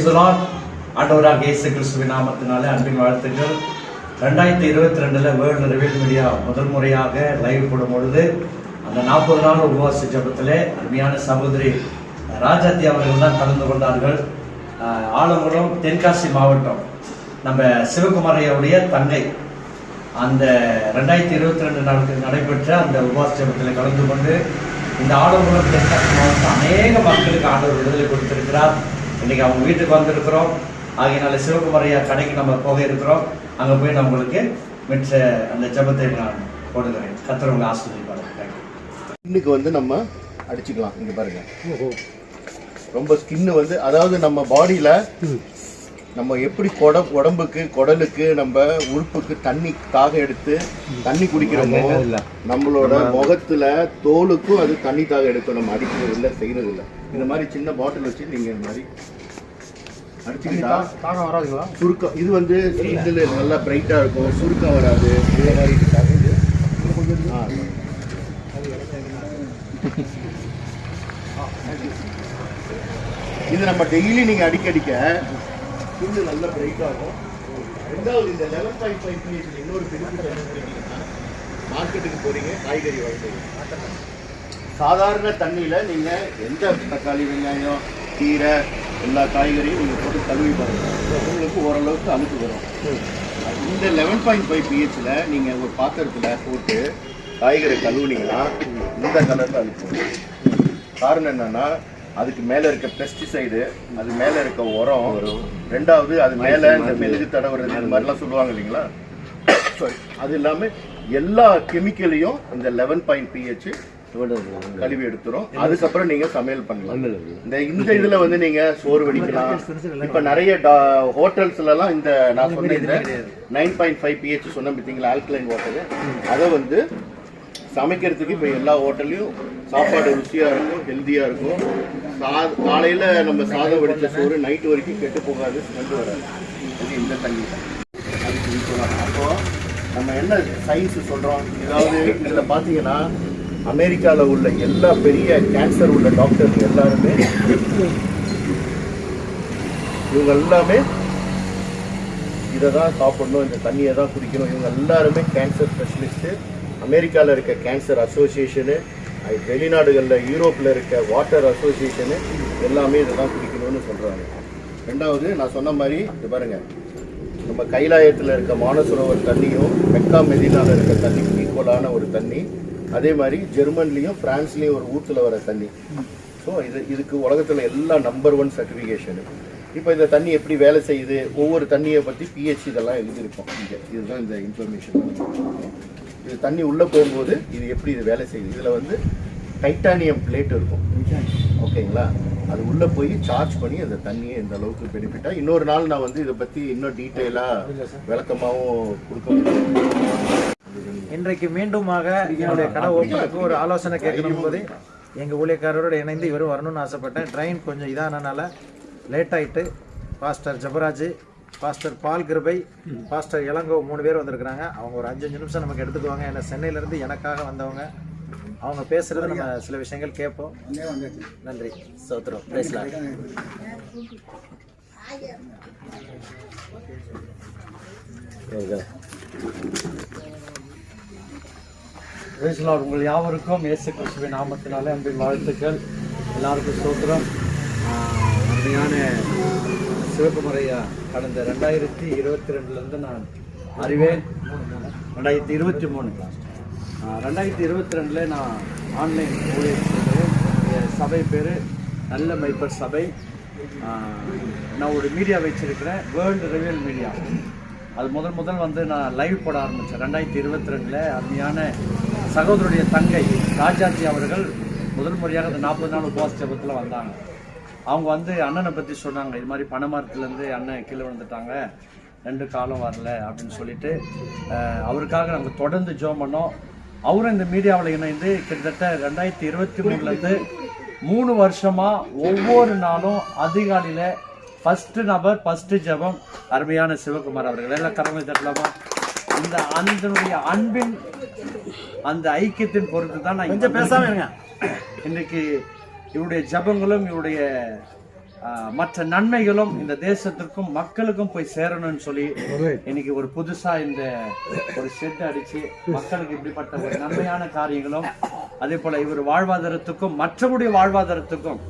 Praise the Lord. ஆண்டவராகிய இயேசு கிறிஸ்துவின் நாமத்தினாலே அன்பின் வாழ்த்துக்கள். 2022 வேர்ல்டு ரிவீல் மீடியா முதல் முறையாக லைவ் போடும் பொழுது அந்த 40 நாள் உபவாச ஜெபத்திலே அருமையான சகோதரி ராஜாத்தி அவர்கள் தான் கலந்து கொண்டார்கள். ஆலங்குளம் தென்காசி மாவட்டம் நம்ம சிவகுமாரையுடைய தங்கை அந்த 2022 நாளுக்கு நடைபெற்ற அந்த உபவாச ஜெபத்தில் கலந்து கொண்டு இந்த ஆலங்குளம் தென்காசி மாவட்டம் அநேக மக்களுக்கு ஆண்டவர் விடுதலை கொடுத்திருக்கிறார். இன்னைக்கு அவங்க வீட்டுக்கு வந்திருக்கிறோம். ஆகையினால சிவகுமாரையா கடைக்கு நம்ம போக இருக்கிறோம். அங்கே போய் நான் உங்களுக்கு மிச்ச அந்த ஜெபத்தை நான் போடுகிறேன். கர்த்தர் உங்களை ஆசீர்வதிப்பார். ஸ்கின்னுக்கு வந்து நம்ம அடிச்சுக்கலாம். இங்கே பாருங்க, ரொம்ப ஸ்கின்னு வந்து அதாவது நம்ம பாடியில் நம்ம எப்படி உடம்புக்கு குடலுக்கு நம்ம உறுப்புக்கு தண்ணி தாக எடுத்து தண்ணி குடிக்கிறோமோ நம்மளோட முகத்துல தோலுக்கும் அது தண்ணி தாக எடுக்கும். நம்ம அடிக்கிறது இல்லை, செய்யறது இல்லை. இந்த மாதிரி சின்ன பாட்டில் வச்சு நீங்க இந்த மாதிரி அடிச்சுக்கிட்டா தாகம் வராதுங்களா? சுருக்கம் இது வந்து இதில் நல்லா பிரைட்டா இருக்கும், சுருக்கம் வராது. இந்த மாதிரி இது நம்ம டெய்லி நீங்க அடிக்கடிக்க ஸ்கின்னு நல்லா பிரைட்டாக இருக்கும். ரெண்டாவது இந்த 11.5 pH இன்னொரு பெனிஃபிட் என்ன, மார்க்கெட்டுக்கு போறீங்க காய்கறி வாங்குறீங்க, சாதாரண தண்ணியில் நீங்கள் எந்த தக்காளி வெங்காயம் கீரை எல்லா காய்கறியும் நீங்கள் போட்டு கழுவி பாருங்க, உங்களுக்கு ஓரளவுக்கு அழுக்கு வரும். இந்த 11.5 pH நீங்கள் ஒரு பாத்திரத்தில் போட்டு காய்கறி கழுவுனீங்கன்னா இந்த கலரில் அழுக்கு வரும். காரணம் என்னன்னா அதுக்கு மேலே இருக்க பெஸ்டிசைடு, அது மேலே இருக்க உரம் வரும். ரெண்டாவது அது மேலே இந்த மெழுகு தடவுறது இந்த மாதிரிலாம் சொல்லுவாங்க இல்லைங்களா, அது இல்லாமல் எல்லா கெமிக்கலையும் இந்த 11.5 pH கழுவி எடுத்துரும். அதுக்கப்புறம் நீங்க சமையல் பண்ணலாம். இந்த இதுல வந்து நீங்க சோறு வடிக்கலாம். இப்ப நிறைய ஹோட்டல்ஸ்ல எல்லாம் இந்த நான் சொன்ன இந்த 9.5 pH சொன்ன பார்த்தீங்களா ஆல்கலைன் வாட்டர், அதை வந்து சமைக்கிறதுக்கு இப்போ எல்லா ஹோட்டல்லையும் சாப்பாடு ருசியாக இருக்கும், ஹெல்த்தியாக இருக்கும். காலையில் நம்ம சாதம் வடித்த சோறு நைட்டு வரைக்கும் கெட்டு போகாது, ஸ்மெல் வராது. இது இந்த தண்ணி அதுக்கு ஈக்குவலாக. அப்போ நம்ம என்ன சயின்ஸ் சொல்கிறோம், ஏதாவது இதில் பார்த்தீங்கன்னா அமெரிக்காவில் உள்ள எல்லா பெரிய கேன்சர் உள்ள டாக்டர்ஸ் எல்லாருமே இவங்க எல்லாமே இதை தான் சாப்பிடணும், இந்த தண்ணியை தான் குடிக்கணும். இவங்க எல்லாருமே கேன்சர் ஸ்பெஷலிஸ்ட்டு. அமெரிக்காவில் இருக்க கேன்சர் அசோசியேஷனு, வெளிநாடுகளில் யூரோப்பில் இருக்க வாட்டர் அசோசியேஷனு எல்லாமே இதை தான் குடிக்கணும்னு சொல்கிறாங்க. ரெண்டாவது நான் சொன்ன மாதிரி இது பாருங்கள், நம்ம கைலாயத்தில் இருக்க மானசரோவர் தண்ணியும் மெக்கா மெதினாவில் இருக்க தண்ணிக்கு ஈக்குவலான ஒரு தண்ணி. அதே மாதிரி ஜெர்மன்லேயும் ஃப்ரான்ஸ்லேயும் ஒரு ஊற்றுல வர தண்ணி. ஸோ இதுக்கு உலகத்தில் எல்லா நம்பர் 1 சர்டிஃபிகேஷனு. இப்போ இந்த தண்ணி எப்படி வேலை செய்யுது, ஒவ்வொரு தண்ணியை பற்றி பிஹெச் இதெல்லாம் எழுதியிருக்கோம் இங்கே. இதுதான் இந்த இன்ஃபர்மேஷன். இது தண்ணி உள்ளே போகும்போது இது எப்படி இது வேலை செய்யுது. இதில் வந்து டைட்டானியம் பிளேட் இருக்கும், ஓகேங்களா? அது உள்ளே போய் சார்ஜ் பண்ணி அந்த தண்ணியை இந்த அளவுக்கு பெனிஃபிட்டாக. இன்னொரு நாள் நான் வந்து இதை பற்றி இன்னும் டீட்டெயிலாக விளக்கமாகவும் கொடுக்க முடியும். இன்றைக்கு மீண்டுமாக என்னுடைய கடை ஓப்பனுக்கு ஒரு ஆலோசனை கேட்கணும் போது எங்கள் ஊழியக்காரரோடு இணைந்து இவரும் வரணும்னு ஆசைப்பட்டேன். ட்ரெயின் கொஞ்சம் இதானனால லேட் ஆகிட்டு பாஸ்டர் ஜபராஜ், பாஸ்டர் பால் கிருபை, பாஸ்டர் இளங்கோ 3 பேர் வந்திருக்கிறாங்க. அவங்க ஒரு 5 நிமிஷம் நமக்கு எடுத்துக்குவாங்க. ஏன்னா சென்னையிலேருந்து எனக்காக வந்தவங்க. அவங்க பேசுகிறது நம்ம சில விஷயங்கள் கேட்போம். நன்றி, சோத்திரம், பேசலாம். உங்கள் யாவருக்கும் இயேசு கிறிஸ்துவின் நாமத்தினாலே அன்பின் வாழ்த்துக்கள். எல்லாருக்கும் சோத்திரம். அருமையான சிவகுமாரையா கடந்த 2022 நான் அறிவேன். 2023 2022 நான் ஆன்லைன் ஊழியர் செய்கிறேன். சபை பேர் நல்ல மைப்பர் சபை. நான் ஒரு மீடியா வச்சிருக்கிறேன், வேர்ல்டு ரிவீல் மீடியா. அது முதல் வந்து நான் லைவ் போட ஆரம்பித்தேன் 2022. அருமையான சகோதரருடைய தங்கை ராஜாத்தி அவர்கள் முதல் முறையாக அந்த 40 நாள் உபவாச ஜெபத்தில் வந்தாங்க. அவங்க வந்து அண்ணனை பற்றி சொன்னாங்க. இது மாதிரி பனைமரத்துலேருந்து அண்ணன் கீழே விழுந்துட்டாங்க, 2 காலம் வரல அப்படின்னு சொல்லிட்டு அவருக்காக நாங்கள் தொடர்ந்து ஜெபம் பண்ணோம். அவரும் இந்த மீடியாவில் இணைந்து கிட்டத்தட்ட 2023 3 வருஷமாக ஒவ்வொரு நாளும் அதிகாலையில் ஃபஸ்ட்டு ஜெபம் அருமையான சிவகுமார் அவர்கள். எல்லாம் கரங்களை தட்டலாமா? இந்த அதனுடைய அன்பின் அந்த ஐக்கியத்தின் பொறுத்து தான் நான் கொஞ்சம் பேசாம இன்றைக்கு இவருடைய ஜபங்களும் இவருடைய மற்ற நன்மைகளும் இந்த தேசத்திற்கும் மக்களுக்கும் போய் சேரணும்னு சொல்லி இன்னைக்கு ஒரு புதுசா இந்த ஒரு ஷெட் அடிச்சு மக்களுக்கு இப்படிப்பட்ட ஒரு நன்மையான காரியங்களும் அதே போல இவர் வாழ்வாதாரத்துக்கும் மற்றவருடைய வாழ்வாதாரத்துக்கும்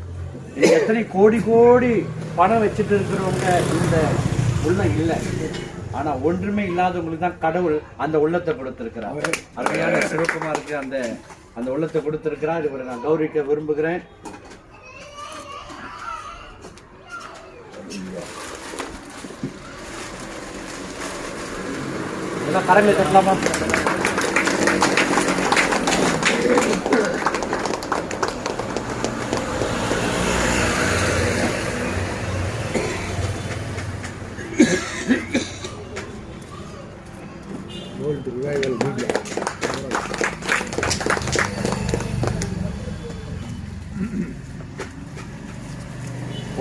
எத்தனை கோடி கோடி பணம் வச்சுட்டு இருக்கிறவங்க இந்த உள்ளம் இல்லை, ஆனா ஒன்றுமே இல்லாதவங்களுக்கு தான் கடவுள் அந்த உள்ளத்தை கொடுத்திருக்கிறார். அருமையான சிவகுமாருக்கு அந்த உள்ளத்தை கொடுத்திருக்கிறார். இவரை நான் கௌரவிக்க விரும்புகிறேன். எல்லாம் கரங்களை தட்டலாமா?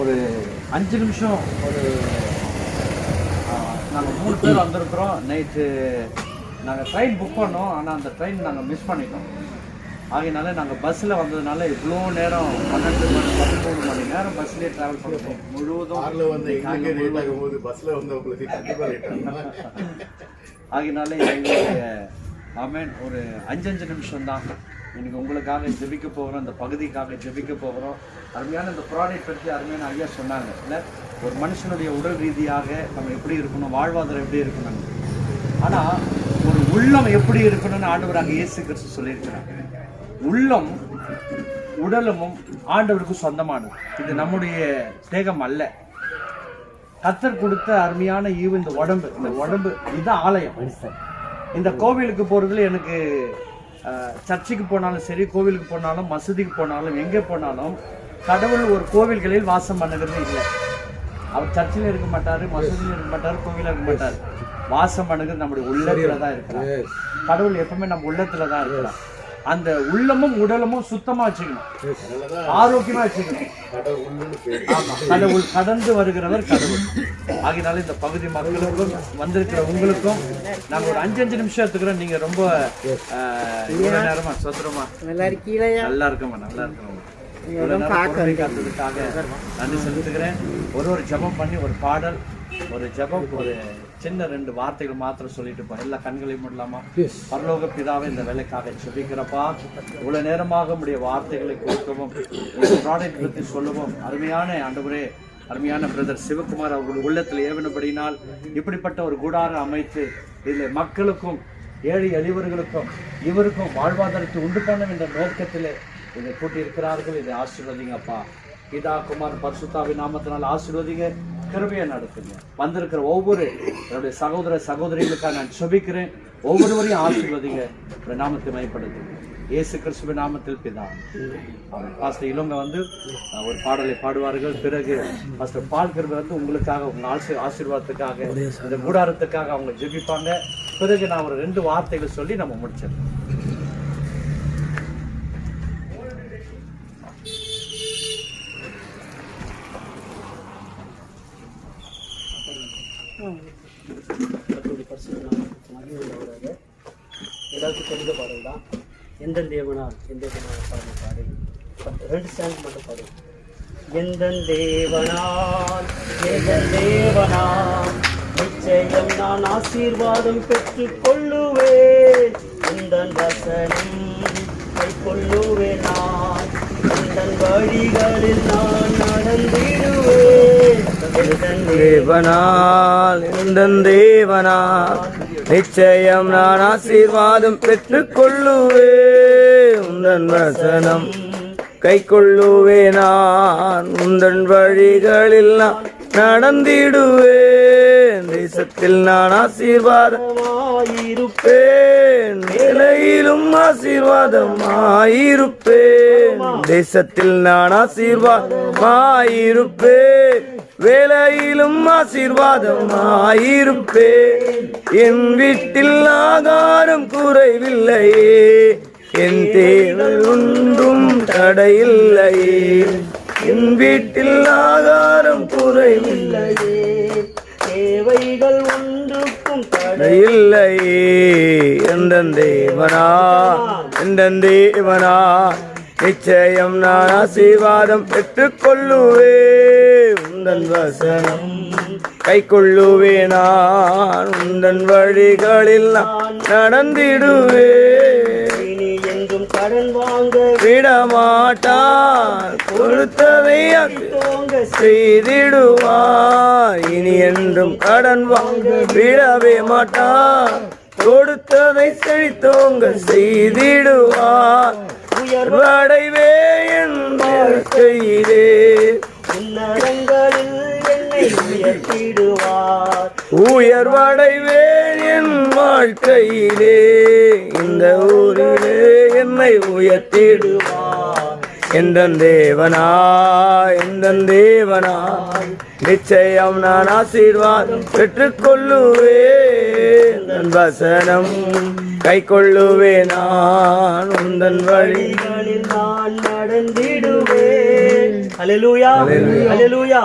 ஒரு 5 நிமிஷம் நாங்கள் 3 பேர் வந்திருக்கிறோம். நைட்டு நாங்கள் ட்ரெயின் புக் பண்ணோம், ஆனால் அந்த ட்ரெயின் நாங்கள் மிஸ் பண்ணிட்டோம். ஆகையினால நாங்கள் பஸ்ஸில் வந்ததுனால இவ்வளோ நேரம் 13 மணி நேரம் பஸ்லேயே ட்ராவல் பண்ணுறோம். முழுவதும் ஆகையினால எங்களுடைய ஆமேன் ஒரு 5 நிமிஷம் தான் இன்னைக்கு உங்களுக்காக ஜெபிக்க போகிறோம், இந்த பகுதிக்காக ஜெபிக்க போகிறோம். அருமையான இந்த ப்ராடக்ட் பற்றி அருமையான ஐயா சொன்னாங்க இல்லை, ஒரு மனுஷனுடைய உடல் ரீதியாக நம்ம எப்படி இருக்கணும், வாழ்வாதாரம் எப்படி இருக்கணும், ஆனால் ஒரு உள்ளம் எப்படி இருக்கணும்னு ஆண்டவராக இயேசு கிறிஸ்து சொல்லியிருக்கிறாங்க. உள்ளம் உடலும் ஆண்டவருக்கு சொந்தமானது. இது நம்முடைய தேகம் அல்ல, கர்த்தர் கொடுத்த அருமையான ஈவு இந்த உடம்பு. இந்த உடம்பு இதுதான் ஆலயம். இந்த கோவிலுக்கு போறதுல எனக்கு சர்ச்சுக்கு போனாலும் சரி, கோவிலுக்கு போனாலும், மசூதிக்கு போனாலும், எங்கே போனாலும் கடவுள் ஒரு கோவில்களில் வாசம் பண்ணுகிறது இல்லை. அவர் சர்ச்சில் இருக்க மாட்டாரு, மசூதியில் இருக்க மாட்டாரு, கோவிலில் இருக்க மாட்டாரு. வாசம் பண்ணுகிறது நம்முடைய உள்ளத்துல தான் இருக்கிறார். கடவுள் எப்பவுமே நம்ம உள்ளத்துல தான் இருக்கிறார். அந்த உள்ளமும் உடலமும் சுத்தமா வச்சுக்கணும், ஆரோக்கியமா வச்சுக்கணும். கடவுள் கடந்து வருகிறவர் கடவுள். ஆகினால இந்த பகுதி மக்களுக்கும் வந்திருக்கிற உங்களுக்கும் நாங்க ஒரு 5 நிமிஷம் எடுத்துக்கிறோம். நீங்க ரொம்ப நேரமா சொத்துறமா நல்லா இருக்கமா, நல்லா இருக்கோம். நன்றி செலுத்துகிறேன். ஒரு ஜபம் பண்ணி ஒரு பாடல், ஒரு ஜபம், ஒரு சின்ன 2 வார்த்தைகள் மாத்திரம் சொல்லிட்டு எல்லா கண்களையும் மூடலாமா? பரலோக பிதாவை இந்த வேலைக்காக ஜெபிக்கிறப்பா, இவ்வளவு நேரமாக உடைய வார்த்தைகளை கொடுக்கவும் ப்ராடக்ட் பற்றி சொல்லவும் அருமையான ஆண்டவரே, அருமையான பிரதர் சிவகுமார் அவர்கள் உள்ளத்தில் ஏவனபடினால் இப்படிப்பட்ட ஒரு கூடாரம் அமைத்து இதில் மக்களுக்கும் ஏழை எளியவர்களுக்கும் இவருக்கும் வாழ்வாதாரத்தை உண்டு பண்ணும் என்ற நோக்கத்தில் இதை கூட்டியிருக்கிறார்கள். இதை ஆசீர்வதிங்க அப்பா. பிதா குமார் பரிசுத்தாவின் நாமத்தினால் ஆசீர்வதிங்க, கிருபையை நடத்துங்க. வந்திருக்கிற ஒவ்வொரு என்னுடைய சகோதர சகோதரிகளுக்காக நான் ஜெபிக்கிறேன். ஒவ்வொருவரையும் ஆசீர்வதிங்க, ஒரு நாமத்தை மையப்படுத்துங்க. இயேசு கிறிஸ்துவின் நாமத்தில் பிதா. பாஸ்டர் இளங்க ஒரு பாடலை பாடுவார்கள். பிறகு பாஸ்டர் பால்கர் உங்களுக்காக, உங்க ஆசீர்வாதத்துக்காக, இந்த கூடாரத்துக்காக அவங்க ஜெபிப்பாங்க. பிறகு நான் ஒரு 2 வார்த்தைகள் சொல்லி நம்ம முடிச்சிடலாம். எல்லாருக்கும் தெரிந்த பாடல் தான். எந்த தேவனால் பாடல் பாடு 2 ஸ்டாண்ட் மட்டும் பாடு. எந்த தேவனால் நிச்சயம் நான் ஆசீர்வாதம் பெற்றுக் கொள்ளுவேன். இந்த வசனம் கை கொள்ளுவேன். நான் இந்த வழிகளில் நான் நடந்திடுவேன். தேவனால் நிச்சயம் நான் ஆசீர்வாதம் பெற்றுக் கொள்ளுவேன். உந்தன் வசனம் கை கொள்ளுவேன். நான் உந்தன் வழிகளில் நான் நடந்திடுவேன். தேசத்தில் நான் ஆசீர்வாதமாயிருப்பேன், வேலையிலும் ஆசீர்வாதமாயிருப்பேன். தேசத்தில் நான் ஆசீர்வாதமாயிருப்பேன், வேலையிலும் ஆசீர்வாதமாயிருப்பேன். என் வீட்டில் ஆகாரம் குறைவில்லையே, என் தேவை ஒன்றும் தடையில்லையே. என் வீட்டில் ஆகாரம் குறைவில்லையே, தேவைகள் ஒன்றுக்கும் தடையில்லையே. எந்த தேவனா நிச்சயம் நான் ஆசீர்வாதம் பெற்றுக்கொள்ளுவே. உந்தன் வசனம் கை கொள்ளுவே, நான் உந்தன் வழிகளில் நான் நடந்திடுவே. இனி என்றும் கடன் வாங்க விடமாட்டார், கொடுத்ததை தோங்க செய்திடுவார். இனி என்றும் கடன் வாங்க விடவே மாட்டார், கொடுத்ததை செழித்தோங்க செய்திடுவார். உயர்வடைவே என் வாழ்க்கையிலே, உன்னதங்களில் என்னை உயர்த்திடுவார். உயர்வடைவேன் என் வாழ்க்கையிலே, இந்த ஊரிலே என்னை உயர்த்திடுவார். எந்தன் தேவனாய், எந்தன் தேவனாய், நிச்சயம் நான் ஆசீர்வாதம் பெற்றுக்கொள்ளுவேன். உந்தன் வசனம் கை கொள்ளுவே, நான் உந்தன் வழிகளில் நான் நடந்திடுவேன். அல்லேலூயா, அல்லேலூயா.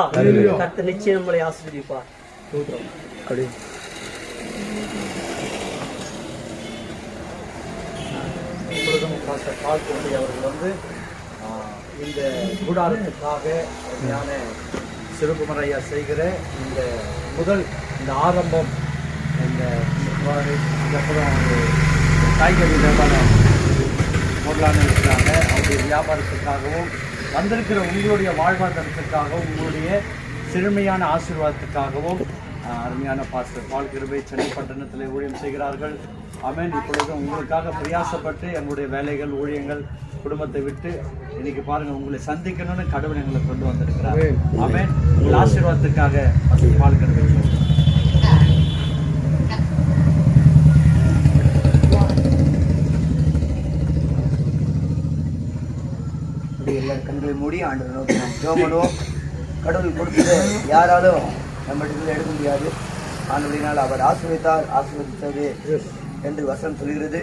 கர்த்தர் நிச்சயம் நம்மளை ஆசீர்வதிப்பார். அப்படி இப்பொழுதும் பாஸ்டர் பால் கோண்டி அவர்கள் வந்து இந்த கூடாரத்துக்காக ஞான சிவகுமார் ஐயா செய்கிற இந்த முதல் இந்த ஆரம்பம், இந்த அப்புறம் காய்கறி வியாபாரம் பொருளான இருக்கிறாங்க. அவருடைய வியாபாரத்துக்காகவும் வந்திருக்கிற உங்களுடைய வாழ்வாதாரத்துக்காகவும் உங்களுடைய செழுமையான ஆசீர்வாதத்துக்காகவும் அருமையான பாஸ்டர் பால் கிருபை சென்னை பட்டணத்தில் ஊழியம் செய்கிறார்கள். ஆமென். இப்பொழுது உங்களுக்காக பிரயாசப்பட்டு எங்களுடைய வேலைகள் ஊழியங்கள் குடும்பத்தை விட்டு இன்னைக்கு பாருங்க உங்களை சந்திக்கணும்னு கடவுள் எங்களை கொண்டு வந்திருக்கிறார். ஆமென். உங்கள் ஆசீர்வாதத்துக்காக பால் கிருபை எல்லாரும் கண்களை மூடி ஆண்டவரை நோக்கி நாம் ஜெபம் பண்ணுவோம். கடவுள் கொடுத்தது யாராலும் நம்மிடத்தில் எடுக்க முடியாது. ஆண்டவரினால் அவர் ஆசீர்வதித்தார், ஆசீர்வதித்தது என்று வசனம் சொல்கிறது.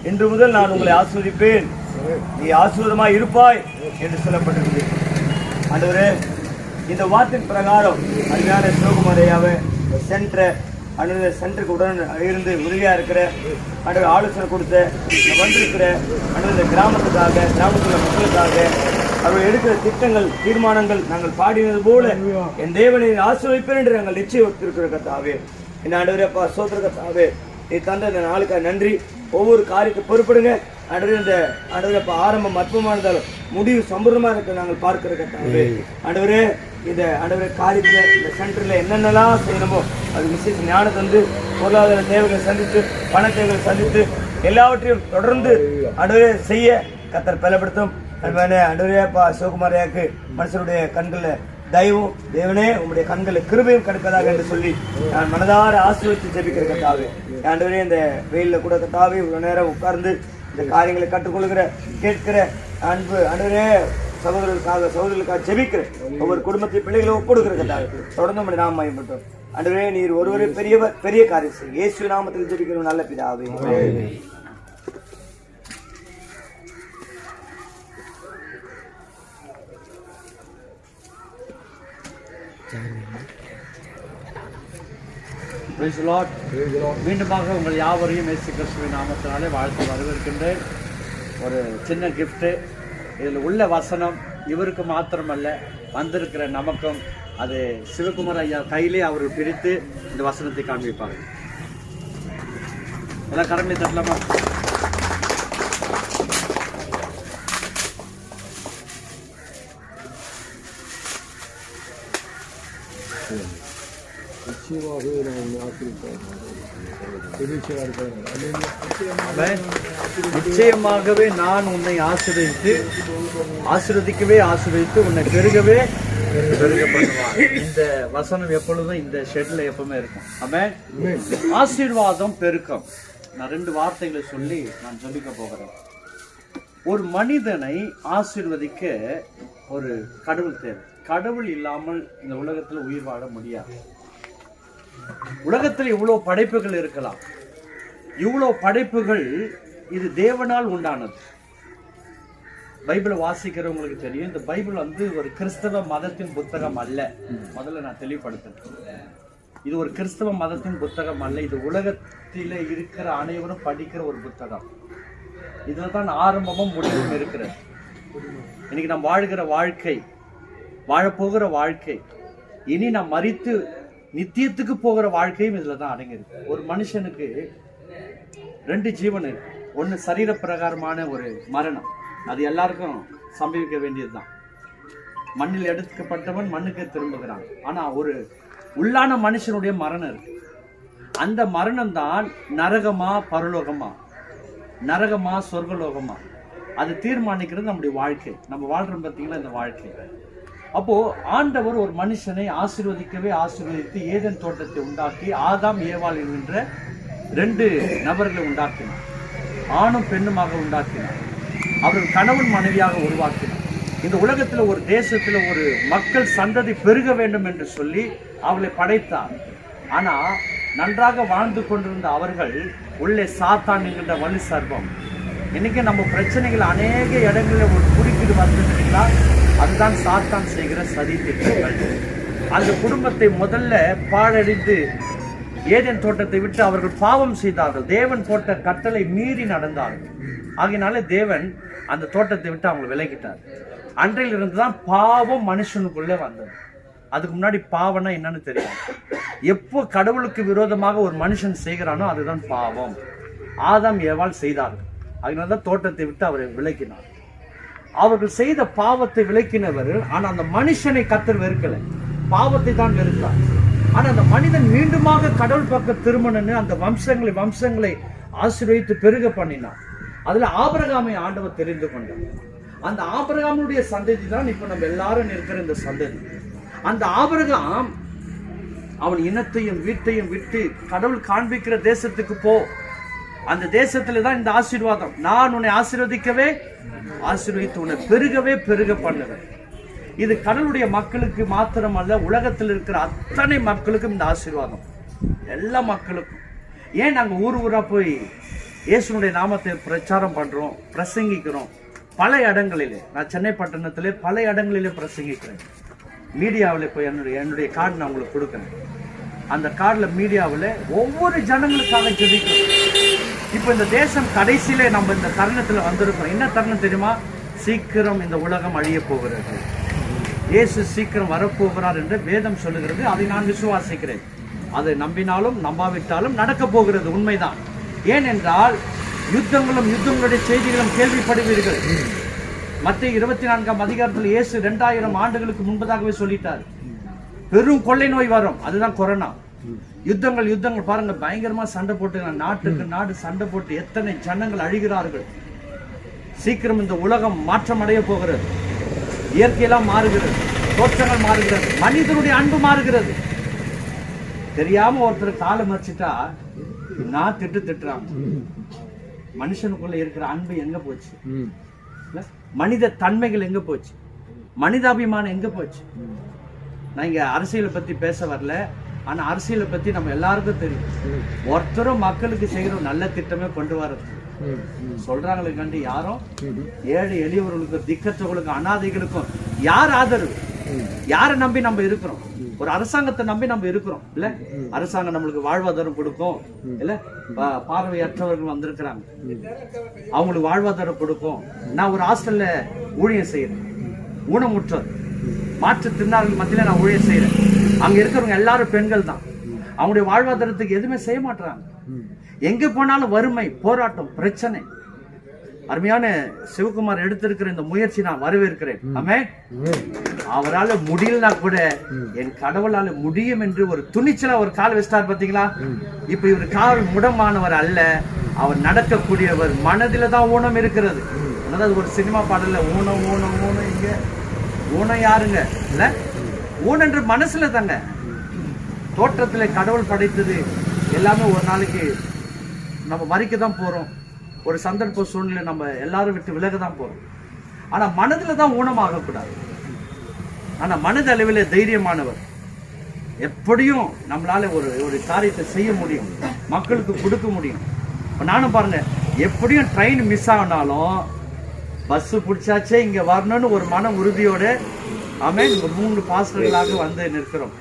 இன்று முதல் நான் உங்களை ஆசீர்வதிப்பேன், நீ ஆசீர்வாதமாய் இருப்பாய் என்று சொல்லப்பட்டிருக்கிறது. ஆண்டவரே, இந்த வார்த்தையின் பிரகாரம் அருமையான சிவகுமாரையாவை சென்டருக்கு உடன் இருந்து உறுதியாக இருக்கிற ஆண்டவர் ஆலோசனை கொடுத்த வந்திருக்கிற இந்த கிராமத்துக்காக, கிராமத்தில் மக்களுக்காக அவர்கள் எடுக்கிற திட்டங்கள், தீர்மானங்கள் நாங்கள் பாடினது போல என் தேவனை ஆசீர்வதிப்பேன் என்று நாங்கள் நிச்சயித்திருக்கிற கர்த்தாவே. இந்த ஆண்டவரேப்பா சோத்திர கர்த்தாவே, நீ தந்த இந்த நாளுக்காக நன்றி. ஒவ்வொரு காரியத்தை பொறுப்படுங்க ஆண்டவரே. இந்த ஆண்டவரேப்பா ஆரம்பம் அற்புதமானதாலும் முடிவு சம்பூர்ணமாக இருக்க நாங்கள் பார்க்கிற கர்த்தாவே. ஆண்டவரே, இந்த ஆண்டவரே காரியத்தில் இந்த சென்டரில் என்னென்னலாம் செய்யணுமோ அது விசேஷ ஞானத்தை வந்து பொருளாதார தேவைகளை சந்தித்து, பண தேவைகளை சந்தித்து எல்லாவற்றையும் தொடர்ந்து ஆண்டவரே செய்ய கர்த்தர் பலப்படுத்தும். ஆண்டவரேப்பா சிவகுமாரையாக்கு மனுஷனுடைய கண்களில் தயவும், தேவனே உங்களுடைய கண்களில் கிருபையும் கிடைப்பதாக என்று சொல்லி நான் மனதார ஆசீர்வதித்து ஜெபிக்கிற கர்த்தாவே. ஆண்டவரே, இந்த வெயிலில் கூட கர்த்தாவே இவ்வளோ நேரம் உட்கார்ந்து இந்த காரியங்களை கற்றுக்கொள்கிற கேட்கிற அன்பு ஆண்டவரே சகோதரர்களுக்காக ஜெபிக்கிற ஒவ்வொரு குடும்பத்தை பிள்ளைகளை ஒப்படுகிற கர்த்தாவே. தொடர்ந்து உங்களுடைய நாமம் மகிமைப்பட்டோம். ஆண்டவரே, நீர் ஒருவரே பெரியவர், பெரிய காரியம் செய்யும். இயேசு நாமத்தில் ஜெபிக்கிறோம் நல்ல பிதாவே. மீண்டுமாக உங்கள் யாவரையும் இயேசு கிறிஸ்துவின் நாமத்தினாலே வாழ்த்து வரவேற்கின்றேன். ஒரு சின்ன கிஃப்ட்டு. இதில் உள்ள வசனம் இவருக்கு மாத்திரமல்ல, வந்திருக்கிற நமக்கும். அது சிவகுமார் ஐயா கையிலே அவர் பிரித்து இந்த வசனத்தை காண்பிப்பாங்க. எல்லாம் கரங்களை தட்டலாமா? நிச்சயமாகவே நான் உன்னை ஆசீர்வதித்து உன்னை பெருக பண்ணுவார். இந்த வசனம் எப்பொழுதும் இந்த ஷெட்ல எப்பவுமே இருக்கும். ஆமென். ஆசீர்வாதம், பெருக்கம். நான் 2 வார்த்தைகளை சொல்லி நான் ஜெபிக்க போகிறேன். ஒரு மனிதனை ஆசீர்வதிக்க ஒரு கடவுள் தேவை. கடவுள் இல்லாமல் இந்த உலகத்தில் உயிர் வாழ முடியாது. உலகத்தில் இவ்வளவு படைப்புகள் இருக்கலாம். இவ்வளவு படைப்புகள் இது தேவனால் உண்டானது. பைபிளை வாசிக்கிறவங்களுக்கு தெரியும், இந்த பைபிள் வந்து ஒரு கிறிஸ்தவ மதத்தின் புத்தகம் அல்ல. முதல்ல நான் தெளிவுபடுத்துறேன், இது ஒரு கிறிஸ்தவ மதத்தின் புத்தகம் அல்ல. இது உலகத்தில இருக்கிற அனைவரும் படிக்கிற ஒரு புத்தகம். இதுல தான் ஆரம்பமும் முடிவும் இருக்கிறது. இன்னைக்கு நாம் வாழ்கிற வாழ்க்கை, வாழப்போகிற வாழ்க்கை, இனி நாம் மரித்து நித்தியத்துக்கு போகிற வாழ்க்கையும் இதுல தான் அடங்கியிருக்கு. ஒரு மனுஷனுக்கு 2 ஜீவன் இருக்கு. ஒன்று சரீர பிரகாரமான ஒரு மரணம், அது எல்லாருக்கும் சம்பவிக்க வேண்டியதுதான். மண்ணில் எடுக்கப்பட்டவன் மண்ணுக்கு திரும்புகிறான். ஆனா ஒரு உள்ளான மனுஷனுடைய மரணம் இருக்கு. அந்த மரணம் தான் நரகமா பரலோகமா, நரகமா சொர்க்கலோகமா, அது தீர்மானிக்கிறது நம்முடைய வாழ்க்கை. நம்ம வாழ்றோம் பார்த்தீங்களா இந்த வாழ்க்கை. அப்போ ஆண்டவர் ஒரு மனுஷனை ஆசீர்வதிக்கவே ஆசீர்வதித்து ஏதேன் தோட்டத்தை உண்டாக்கி ஆதாம் ஏவாள் என்கின்ற 2 நபர்களை உண்டாக்கினார். ஆணும் பெண்ணுமாக உண்டாக்கினார். அவர்கள் கணவன் மனைவியாக உருவாக்கினார். இந்த உலகத்துல ஒரு தேசத்துல ஒரு மக்கள் சந்ததி பெருக வேண்டும் என்று சொல்லி அவளை படைத்தார். ஆனா நன்றாக வாழ்ந்து கொண்டிருந்த அவர்கள் உள்ளே சாத்தான் என்கின்ற வலு சர்வம். இன்னைக்கு நம்ம பிரச்சனைகள் அநேக இடங்களில் ஒரு குறுக்கீடு வந்துட்டீங்களா, அதுதான் சாத்தான் செய்கிற சதி திட்டங்கள். அந்த குடும்பத்தை முதல்ல பாழடைந்து ஏதேன் தோட்டத்தை விட்டு அவர்கள் பாவம் செய்தார்கள். தேவன் போட்ட கட்டளை மீறி நடந்தார்கள். ஆகையினால தேவன் அந்த தோட்டத்தை விட்டு அவங்க விலகிட்டார். அன்றையில் இருந்துதான் பாவம் மனுஷனுக்குள்ளே வந்தது. அதுக்கு முன்னாடி பாவம்னா என்னன்னு தெரியும். எப்போ கடவுளுக்கு விரோதமாக ஒரு மனுஷன் செய்கிறானோ அதுதான் பாவம். ஆதாம் ஏவாள் செய்தார்கள். அதனாலதான் தோட்டத்தை விட்டு அவரை விலக்கினார். அவர்கள் செய்த பாவத்தை விலக்கினவர். ஆனா அந்த மனுஷனை கர்த்தர் வெறுக்கல, பாவத்தை தான் வெறுத்தார். ஆனா அந்த மனிதன் மீண்டுமாக கடவுள் பக்கம் திருமணன்னு அந்த வம்சங்களை ஆசீர்வதித்து பெருக பண்ணினார். அதுல ஆபிரகாமை ஆண்டவர் தெரிந்து கொண்டார். அந்த ஆபிரகாமுடைய சந்ததி தான் இப்ப நம்ம எல்லாரும் இருக்கிற இந்த சந்ததி. அந்த ஆபிரகாம் அவன் இனத்தையும் வீட்டையும் விட்டு கடவுள் காண்பிக்கிற தேசத்துக்கு போ. அந்த தேசத்துல தான் இந்த ஆசீர்வாதம். நான் உன்னை ஆசீர்வதிக்கவே ஆசீர்வதித்து உன்னை பெருகவே பெருக பண்ணுவேன். இது கடவுளுடைய மக்களுக்கு மாத்திரமல்ல, உலகத்தில் இருக்கிற அத்தனை மக்களுக்கும் இந்த ஆசீர்வாதம், எல்லா மக்களுக்கும். ஏன் நாங்க ஊரா போய் இயேசுனுடைய நாமத்தை பிரச்சாரம் பண்றோம், பிரசங்கிக்கிறோம். பல இடங்களிலே, நான் சென்னை பட்டணத்திலே பல இடங்களிலே பிரசங்கிக்கிறேன். மீடியாவில் போய் என்னுடைய கார்டு நான் உங்களுக்கு கொடுக்குறேன். அந்த கார்டில் மீடியாவில் ஒவ்வொரு ஜனங்களுக்காக ஜெபிக்கிறோம். இப்போ இந்த தேசம் கடைசியிலே நம்ம இந்த தருணத்தில் வந்திருக்கிறோம். என்ன தருணம் தெரியுமா? சீக்கிரம் இந்த உலகம் அழிய போகிறது, இயேசு சீக்கிரம் வரப்போகிறார் என்று வேதம் சொல்லுகிறது. அதை நான் விசுவாசிக்கிறேன். அதை நம்பினாலும் நம்பாவிட்டாலும் நடக்க போகிறது, உண்மைதான். ஏனென்றால் யுத்தங்களுடைய செய்திகளும் கேள்விப்படுவீர்கள். மத்திய 24ஆம் அதிகாரத்தில் இயேசு 2000 ஆண்டுகளுக்கு முன்பதாகவே சொல்லிட்டார், பெரும் கொள்ளை நோய் வரும், அதுதான் கொரோனா. யுத்தங்கள் பாருங்க, பயங்கரமா சண்டை போட்டு, நாட்டுக்கு நாடு சண்டை போட்டு எத்தனை ஜனங்கள் அழிகிறார்கள். சீக்கிரம் இந்த உலகம் மாற்றம் அடைய போகிறது. இயற்கையெல்லாம் மாறுகிறது, தோற்றங்கள் மாறுகிறது, மனிதனுடைய அன்பு மாறுகிறது. தெரியாம ஒருத்தர் காலை மறைச்சிட்டா நான் திட்டுறாங்க. மனுஷனுக்குள்ள இருக்கிற அன்பு எங்க போச்சு? மனித தன்மைகள் எங்க போச்சு? மனிதாபிமானம் எங்க போச்சு? நான் இங்க அரசியலை பத்தி பேச வரல. ஆனா அரசியலை பத்தி நம்ம எல்லாருக்கும் தெரியும். ஒருத்தரும் மக்களுக்கு செய்யற நல்ல திட்டமே கொண்டு வரது சொல்றாங்களே கண்டு யாரும் ஏழை எளியவர்களுக்கும் திக்கற்றவர்களுக்கும் அனாதைகளுக்கும் யார் ஆதரவு? யாரை நம்பி நம்ம இருக்கிறோம்? ஒரு அரசாங்கத்தை நம்பி நம்ம இருக்கிறோம் இல்ல? அரசாங்கம் நம்மளுக்கு வாழ்வாதாரம் கொடுக்கும் இல்ல? பார்வையற்றவர்கள் வந்திருக்கிறாங்க, அவங்களுக்கு வாழ்வாதாரம் கொடுக்கும். நான் ஒரு ஹாஸ்டல்ல ஊழியம் செய்யறேன், ஊனமுற்றோர் மாற்றுத்திறனாளிகள் மத்தியில நான் ஊழியம் செய்யறேன். அங்க இருக்கிறவங்க எல்லாரும் பெண்கள் தான். அவங்களுடைய வாழ்வாதாரத்துக்கு எதுவுமே செய்ய மாட்டாங்க. எங்க போனாலும் வறுமை, போராட்டம், பிரச்சனை. அருமையான சிவகுமார் எடுத்திருக்கிற இந்த முயற்சி நான் வரவேற்கிறேன். ஆமென். அவரால் முடியலனா கூட என் கடவுளால முடியும் என்று ஒரு துணிச்சலா ஒரு கால் வச்சிட்டார் பாத்தீங்களா? இப்ப இவர் கால் முடமானவர் அல்ல, அவர் நடக்கக்கூடியவர். மனதில தான் ஊனம் இருக்கிறது. அதாவது ஒரு சினிமா பாடல்ல ஊனம் ஊனம் ஊனம், இங்க ஊனம் யாருங்க இல்ல? ஊனன்று மனசுல தாங்க. தோற்றத்துல கடவுள் படைத்தது எல்லாமே ஒரு நாளைக்கு நம்ம மறிக்க தான் போறோம். ஒரு சந்தர்ப்ப சூழ்நிலை நம்ம எல்லாரும் விட்டு விலக தான் போறோம். ஆனா மனதுல தான் ஊனமாக கூடாது. ஆனா மனதளவில் தைரியமானவர். எப்படியும் நம்மளால ஒரு காரியத்தை செய்ய முடியும், மக்களுக்கு கொடுக்க முடியும். நானும் பாருங்க, எப்படியும் ட்ரெயின் மிஸ் ஆனாலும் பஸ் பிடிச்சாச்சே இங்க வரணும்னு ஒரு மன உறுதியோட ஆமென் 3 பாஸ்டர்களாக வந்து நிற்கிறோம்.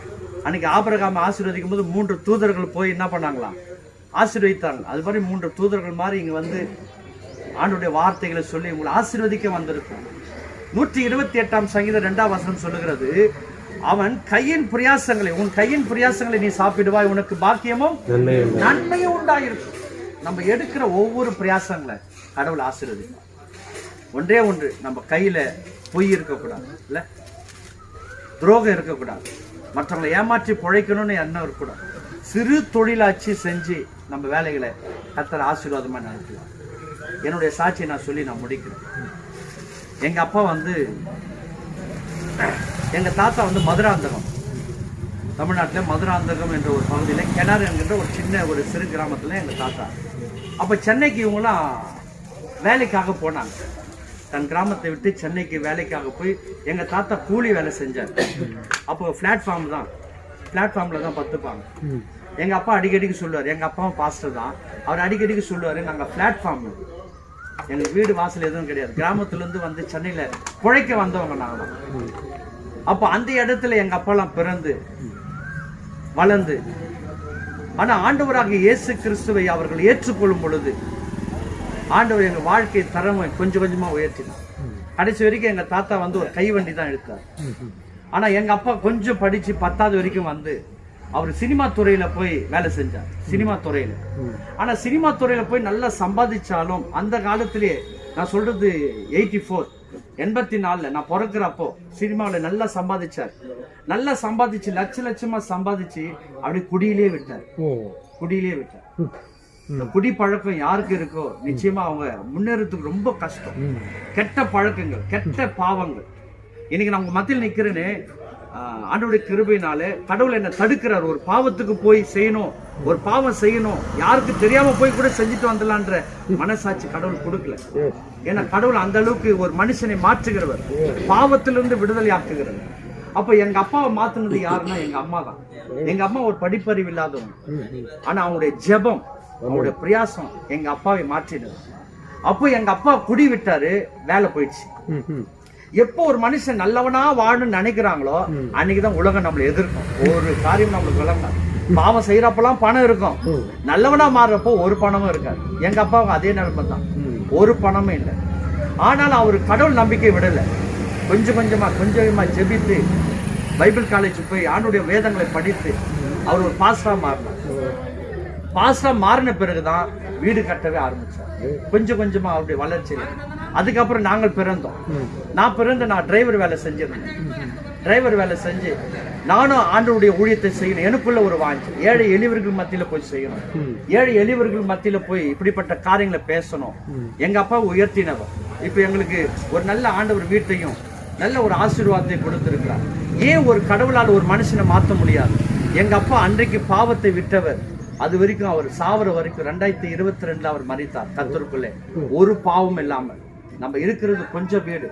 அன்னைக்கு ஆபிரகாமை ஆசீர்வதிக்கும் போது 3 தூதர்கள் போய் என்ன பண்ணாங்களாம்? ஆசீர்வதித்தாங்க. அது மாதிரி 3 தூதர்கள் மாதிரி இங்க வந்து ஆண்டுடைய வார்த்தைகளை சொல்லி உங்களை ஆசீர்வதிக்க வந்திருக்கோம். 128 சங்கீதம் 2ஆம் வசனம் சொல்லுகிறது, அவன் கையின் பிரயாசங்களை, உன் கையின் பிரயாசங்களை நீ சாப்பிடுவாய், உனக்கு பாக்கியமும் நன்மையும் உண்டாயிருக்கும். நம்ம எடுக்கிற ஒவ்வொரு பிரயாசங்களை கடவுள் ஆசீர்வதிப்பார். ஒன்றே ஒன்று, நம்ம கையில பொய் இருக்கக்கூடாது, இல்ல துரோகம் இருக்கக்கூடாது, மற்றவங்களை ஏமாற்றி பிழைக்கணும்னு எண்ணம் இருக்கக்கூடாது. சிறு தொழிலாட்சி செஞ்சு நம்ம வேலைகளை கர்த்தர் ஆசீர்வாதமா நடத்துவார். என்னுடைய சாட்சியை நான் சொல்லி நான் முடிக்கிறேன். எங்க அப்பா வந்து, எங்க தாத்தா வந்து மதுராந்தகம், தமிழ்நாட்டில் மதுராந்தகம் என்ற ஒரு பகுதியில் கிணறு என்கின்ற ஒரு சின்ன ஒரு சிறு கிராமத்தில் எங்க தாத்தா. அப்போ சென்னைக்கு இவங்களாம் வேலைக்காக போனாங்க. தன் கிராமத்தை விட்டு சென்னைக்கு வேலைக்காக போய் எங்க தாத்தா கூலி வேலை செஞ்சார். அப்போ பிளாட்ஃபார்ம் தான், பிளாட்ஃபார்ம்ல தான் பத்துப்பாங்க. எங்க அப்பா அடிக்கடிக்கு சொல்லுவார், எங்க அப்பாவும் பாஸ்டர் தான், அவர் அடிக்கடிக்கு சொல்லுவார், நாங்கள் பிளாட்ஃபார்ம், எங்களுக்கு வீடு வாசல் எதுவும் கிடையாது, கிராமத்துலேருந்து வந்து சென்னையில பிழைக்க வந்தவங்க நாங்களாம். அப்போ அந்த இடத்துல எங்க அப்பாலாம் பிறந்து வளர்ந்து, ஆனா ஆண்டவராக இயேசு கிறிஸ்துவை அவர்கள் ஏற்றுக்கொள்ளும் பொழுது ஆண்டவர் எங்க வாழ்க்கை தரமை கொஞ்சம் கொஞ்சமா உயர்த்தினார். கடைசி வரைக்கும் எங்க தாத்தா வந்து ஒரு கைவண்டி தான் எடுத்தார். ஆனா எங்க அப்பா கொஞ்சம் படிச்சு 10வது வரைக்கும் வந்து அவர் சினிமா துறையில போய் வேலை செஞ்சார். சினிமா துறையில, ஆனா சினிமா துறையில போய் நல்லா சம்பாதிச்சாலும் அந்த காலத்திலேயே, நான் சொல்றது 84 நான் பிறக்கிறப்போ சினிமாவில் நல்லா சம்பாதிச்சார். நல்லா சம்பாதிச்சு லட்சமா சம்பாதிச்சு அப்படி குடியிலே விட்டார். குடியிலே விட்டார். இந்த குடி பழக்கம் யாருக்கு இருக்கோ நிச்சயமா அவங்க முன்னேறதுக்கு ரொம்ப கஷ்டம். கெட்ட பழக்கங்கள், கெட்ட பாவங்கள். இன்னைக்கு நான் உங்க மத்தியில் நிக்கிறேன்னு ஆண்டவருடைய கிருபையினாலே கடவுள் என்ன தடுக்கிறார். ஒரு பாவத்துக்கு போய் செய்யணும், ஒரு பாவம் செய்யணும், யாருக்கு தெரியாம போய் கூட செஞ்சுட்டு வந்துடலான்ற மனசாட்சி கடவுள் கொடுக்கல. ஏன்னா கடவுள் அந்த அளவுக்கு ஒரு மனுஷனை மாற்றுகிறவர், பாவத்திலிருந்து விடுதலை ஆக்குகிறவர். அப்ப எங்க அப்பாவை மாத்துனது யாருன்னா எங்க அம்மா தான். எங்க அம்மா ஒரு படிப்பறிவு இல்லாதவங்க, ஆனா அவங்களுடைய ஜெபம், அவங்களுடைய பிரயாசம் எங்க அப்பாவை மாற்றினது. அப்போ எங்க அப்பா குடி விட்டாரு, வேலை போயிடுச்சு. எப்போ ஒரு மனுஷன் நல்லவனா வாழணும்னு நினைக்கிறாங்களோ அன்னைக்குதான் உலகம் நம்மளை எதிர்க்கும். ஒரு காரியம் நம்மளுக்கு விளங்காது. பாவம் செய்யறப்பெல்லாம் பணம் இருக்கும், நல்லவனா மாறுறப்போ ஒரு பணமும் இருக்காது. எங்க அப்பாவுக்கு அதே நிலைமை தான், ஒரு பணமும் இல்லை. ஆனாலும் அவர் கடவுள் நம்பிக்கை விடல. கொஞ்சம் கொஞ்சமா ஜெபித்து பைபிள் காலேஜ் போய் ஆண்டுடைய வேதங்களை படித்து அவர் ஒரு பாஸ்டரா மாறினார். பாஸ்டரா மாறின பிறகுதான் வீடு கட்டவே ஆரம்பிச்சார். கொஞ்சம் கொஞ்சமா அவருடைய வளர்ச்சியில. அதுக்கப்புறம் நாங்கள் பிறந்தோம். நான் டிரைவர் வேலை செஞ்சிருந்தேன். டிரைவர் வேலை செஞ்சு நானும் ஆண்டவருடைய ஊழியத்தை செய்யணும். எனக்குள்ள ஒரு வாஞ்சி, ஏழை எளியவர்கள் மத்தியில போய் செய்யணும், ஏழை எளியவர்கள் மத்தியில போய் இப்படிப்பட்ட காரியங்களை பேசணும். எங்க அப்பா உயர்த்தினவர். இப்ப எங்களுக்கு ஒரு நல்ல ஆண்டவர் வீட்டையும் நல்ல ஒரு ஆசீர்வாதத்தை கொடுத்திருக்கிறார். ஏன் ஒரு கடவுளால் ஒரு மனுஷனை மாற்ற முடியாது? எங்க அப்பா அன்றைக்கு பாவத்தை விட்டவர். அது வரைக்கும் அவர் சாவர வரைக்கும் 2022 அவர் மரித்தார் கர்த்தருக்குள்ளே, ஒரு பாவம் இல்லாமல். நம்ம இருக்கிறது கொஞ்சம் வீடு,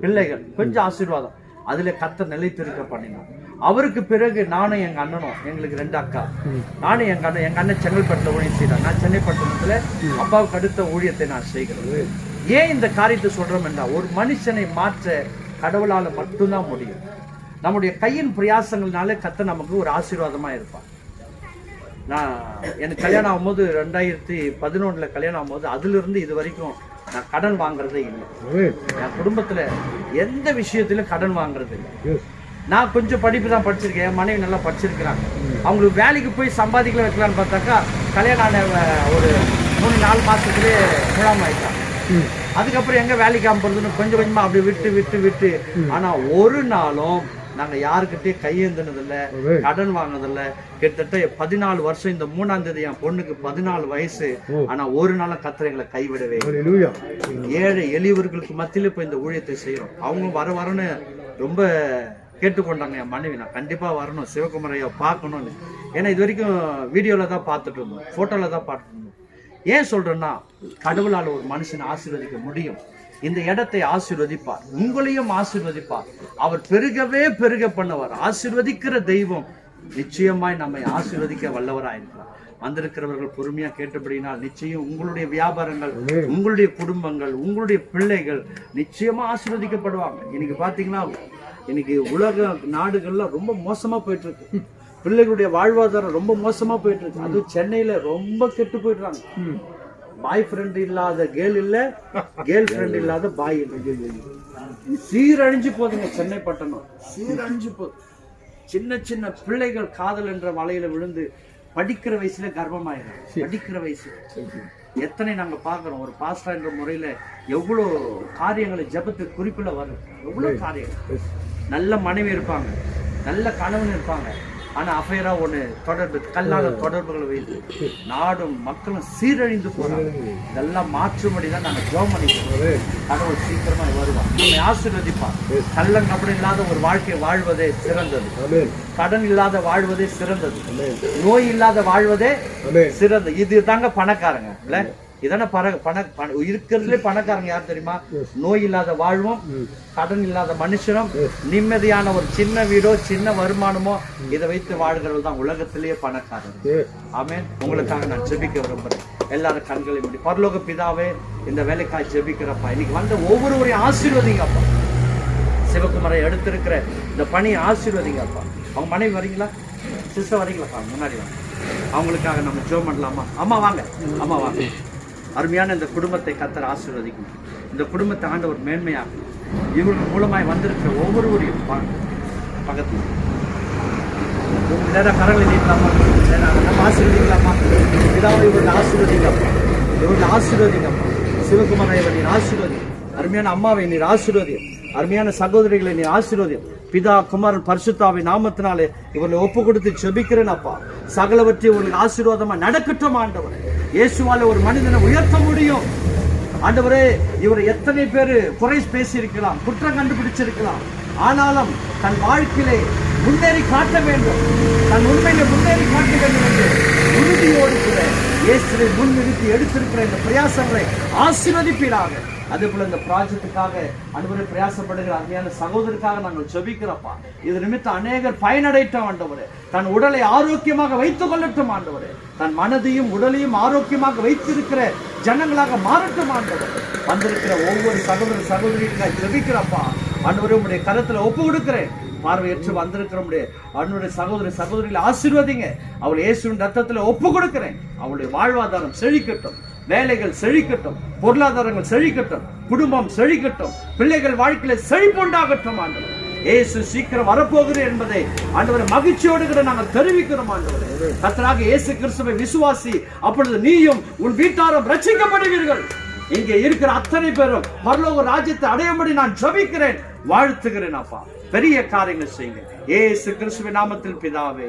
பிள்ளைகள், கொஞ்சம் ஆசீர்வாதம், அதுல கர்த்தர் நிலைத்திருக்க பண்ணினார். அவருக்கு பிறகு நானும் எங்க அண்ணனும், எங்களுக்கு 2 அக்கா, நானும் எங்க அண்ணன் செங்கல்பட்டுல ஊழியம் செய்தார். நான் சென்னை பட்டணத்துல அப்பாவுக்கு அடுத்த ஊழியத்தை நான் செய்கிறேன். ஏன் இந்த காரியத்தை சொல்றோம் என்றால், ஒரு மனுஷனை மாற்ற கடவுளால மட்டும்தான் முடியும். நம்முடைய கையின் பிரயாசங்கள்னால கர்த்தர் நமக்கு ஒரு ஆசீர்வாதமா இருப்பார். நான் எனக்கு கல்யாணம் ஆகும்போது 2011 கல்யாணம் ஆகும்போது அதுல இருந்து இது வரைக்கும் நான் கடன் வாங்குறதே இல்லை. என் குடும்பத்துல எந்த விஷயத்திலும் கடன் வாங்குறது இல்லை. நான் கொஞ்சம் படிப்பு தான் படிச்சிருக்கேன், என் மனைவி நல்லா படிச்சிருக்கிறாங்க. அவங்களுக்கு வேலைக்கு போய் சம்பாதிக்கல வைக்கலான்னு பார்த்தாக்கா கல்யாணம் ஆன ஒரு 3-4 மாசத்துலேயே முழாம ஆயிட்டாங்க. அதுக்கப்புறம் எங்க வேலைக்கு போறதுன்னு கொஞ்சம் கொஞ்சமா அப்படி விட்டு ஆனா ஒரு நாளும் நாங்க யாருக்கிட்டே கையேந்தினதில்லை, கடன் வாங்கினதில்லை. கிட்டத்தட்ட 14 வருஷம். இந்த 3ஆம் தேதி என் பொண்ணுக்கு 14 வயசு. ஆனா ஒரு நாளும் கர்த்தர் எங்களை கைவிடவே. ஏழை எளியவர்களுக்கு மத்தியில இப்ப இந்த ஊழியத்தை செய்யறோம். அவங்க வரணும்னு ரொம்ப கேட்டுக்கொண்டாங்க என் மனைவி. நான் கண்டிப்பா வரணும், சிவகுமார் ஐயா பார்க்கணும்னு. ஏன்னா இது வரைக்கும் வீடியோல தான் பார்த்துட்டு இருந்தோம், போட்டோல தான் பார்த்துட்டு இருந்தோம். ஏன் சொல்றேன்னா, கடவுளால் ஒரு மனுஷனை ஆசீர்வதிக்க முடியும். இந்த இடத்தை ஆசீர்வதிப்பார், உங்களையும் ஆசீர்வதிப்பார். அவர் பெருக பண்ணுவார். ஆசீர்வதிக்கிற தெய்வம் நிச்சயமாய் நம்மை ஆசீர்வதிக்க வல்லவராயிருக்கிறார். வந்திருக்கிறவர்கள் பொறுமையா கேட்டபடினால் நிச்சயம் உங்களுடைய வியாபாரங்கள், உங்களுடைய குடும்பங்கள், உங்களுடைய பிள்ளைகள் நிச்சயமா ஆசீர்வதிக்கப்படுவாங்க. இன்னைக்கு பாத்தீங்கன்னா, இன்னைக்கு உலக நாடுகள்ல ரொம்ப மோசமா போயிட்டு இருக்கு. பிள்ளைகளுடைய வாழ்வாதாரம் ரொம்ப மோசமா போயிட்டு இருக்கு. அதுவும் சென்னையில ரொம்ப கெட்டு போயிடுறாங்க. பாய் ஃப்ரெண்ட் இல்லாத கேர்ள் இல்ல, கேர்ள் ஃப்ரெண்ட் இல்லாத பாய் இல்லை. சீரழிஞ்சு போகுதுங்க சென்னை பட்டணம், சீரழிஞ்சு போகுது. சின்ன சின்ன பிள்ளைகள் காதல் என்ற வலையில விழுந்து படிக்கிற வயசுல கர்ப்பமாயிடும். படிக்கிற வயசு எத்தனை நாங்க பாக்குறோம். ஒரு பாஸ்டர் என்ற முறையில எவ்வளவு காரியங்களை ஜெபத்து குறிப்புல வரும். எவ்வளவு காரியங்கள். நல்ல மனைவி இருப்பாங்க, நல்ல கணவன் இருப்பாங்க, ஆனா அஃபைரா ஒண்ணு தொடர்பு, கல்லாத தொடர்புகளை வைத்து நாடும் மக்களும் சீரழிந்து போறாங்க. இதெல்லாம் மாற்றும்படிதான் நாங்க ஜெபம் பண்ணிக்கிறோம். கடவுள் சீக்கிரமா வருவான், நம்மை ஆசீர்வதிப்பான். கள்ளம் கபடி இல்லாத ஒரு வாழ்க்கையை வாழ்வதே சிறந்தது. கடன் இல்லாத வாழ்வதே சிறந்தது. நோய் இல்லாத வாழ்வதே சிறந்தது. இது தாங்க பணக்காரங்க இல்ல, இதான இருக்கிறதுலே பணக்காரங்க யார் தெரியுமா? நோய் இல்லாத வாழ்வும், கடன் இல்லாத மனுஷனும், நிம்மதியான ஒரு சின்ன வீடோ சின்ன வருமானமோ இதை வைத்து வாழ்கிறது தான் உலகத்திலேயே பணக்காரர். ஆமென். உங்களுக்காக நான் ஜெபிக்க விரும்புறேன். எல்லாரும் கண்களை மூடி. பரலோக பிதாவே, இந்த வேலைக்காய் ஜெபிக்கிறப்பா, இன்னைக்கு வந்த ஒவ்வொருவரையும் ஆசீர்வதிங்கப்பா. சிவகுமாரை எடுத்திருக்கிற இந்த பணியை ஆசீர்வதிங்கப்பா. அவங்க மனைவி வரீங்களா? சிஸ்டர் வரீங்களா? முன்னாடி வாங்க. அவங்களுக்காக நம்ம ஜெபம் பண்ணலாமா? அம்மா வாங்க, அம்மா வாங்க. அருமையான இந்த குடும்பத்தை கர்த்தர் ஆசீர்வதிக்கும். இந்த குடும்பத்தை ஆண்டவர் மேன்மையாகும். இவர்கள் மூலமாய் வந்திருக்கிற ஒவ்வொருவரையும் பக்கத்தில் நேரம் கரங்களை நீட்டலாமா? நம்ம ஆசீர்வதிக்கலாமா? இதாவது இவர்கள் ஆசீர்வதிங்கப்பா, இவர்கள் ஆசீர்வதிங்கப்பா. சிவகுமாரை நீர் ஆசீர்வதி. அருமையான அம்மாவை நீர் ஆசீர்வதி. அருமையான சகோதரிகளை நீர் ஆசீர்வதி. பிதா குமாரன் பரிசுத்தாவை நாமத்தினாலே இவர்களை ஒப்பு கொடுத்து ஜெபிக்கிறேன் அப்பா. சகலவற்றை உங்களுக்கு ஆசீர்வாதமா நடக்கட்டும் ஆண்டவரே. இயேசுவால ஒரு மனிதனை உயர்த்த முடியும் ஆண்டவரே. இவர் எத்தனை பேர் குறை பேசியிருக்கலாம், குற்றம் கண்டுபிடிச்சிருக்கலாம், ஆனாலும் தன் வாழ்க்கையிலே முன்னேறி காட்ட வேண்டும், தன் உண்மையில முன்னேறி காட்ட வேண்டும் என்று உறுதியோடு கூட இயேசுவை முன்னிறுத்தி எடுத்திருக்கிற இந்த பிரயாசங்களை ஆசீர்வதிப்பீராக. அதே போல இந்த ப்ராஜெக்டுக்காக அனைவரை பிரயாசப்படுகிற அருமையான சகோதரருக்காக நாங்கள் ஜெபிக்கிறப்பா. இது நிமித்தம் அநேகர் பயனடையட்டும் ஆண்டவரே. தன் உடலை ஆரோக்கியமாக வைத்துக் கொள்ளட்டும் ஆண்டவரே. தன் மனதையும் உடலையும் ஆரோக்கியமாக வைத்திருக்கிற ஜனங்களாக மாறட்டும் ஆண்டவரே. வந்திருக்கிற ஒவ்வொரு சகோதர சகோதரிக்காக ஜெபிக்கிறப்பா. ஆண்டவரே உங்களுடைய கரத்துல ஒப்பு கொடுக்கிறேன். பார்வையற்று வந்திருக்கிற அவனுடைய சகோதர சகோதரிகளை ஆசீர்வதிங்க. அவள் இயேசுவின் ரத்தத்துல ஒப்பு கொடுக்கிறேன். அவளுடைய வாழ்வாதாரம் செழிக்கட்டும், வேலைகள் செழிக்கட்டும், பொருளாதாரங்கள் செழிக்கட்டும், குடும்பம் செழிக்கட்டும், பிள்ளைகள் வாழ்க்கையில செழிப்புண்டாகட்டும் ஆண்டவர். இயேசு சீக்கிரம் வரப்போகிறேன் என்பதை ஆண்டவரை மகிழ்ச்சியோடு கூட நாங்கள் தெரிவிக்கிறோம் ஆண்டவரே. கர்த்தராக இயேசு கிறிஸ்துவை விசுவாசி, அப்பொழுது நீயும் உன் வீட்டாரும் ரட்சிக்கப்படுவீர்கள். இங்கே இருக்கிற அத்தனை பேரும் பரலோக ராஜ்யத்தை அடையும்படி நான் ஜெபிக்கிறேன், வாழ்த்துகிறேன் அப்பா. பெரிய காரியங்கள் செய்யுங்க இயேசு கிறிஸ்துவின் நாமத்தில் பிதாவே.